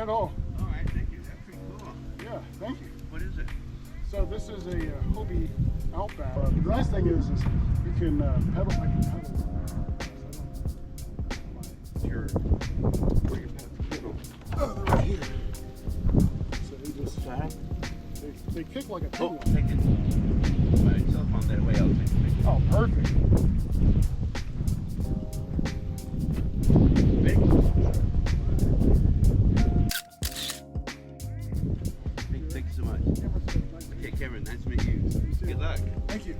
at all. All right, thank you. That's pretty cool. Yeah, thank you. What is it? So this is a Hobie Outback. The nice thing is you can pedal. I can pedal. Sure. Where you pedal? Oh, they're right here. So they just they kick like a Oh, pedal. take it. My cell phone that way. I'll take a picture. Oh, perfect. Big. Thank you so much. Okay, Cameron, nice to meet you. Good luck. Thank you.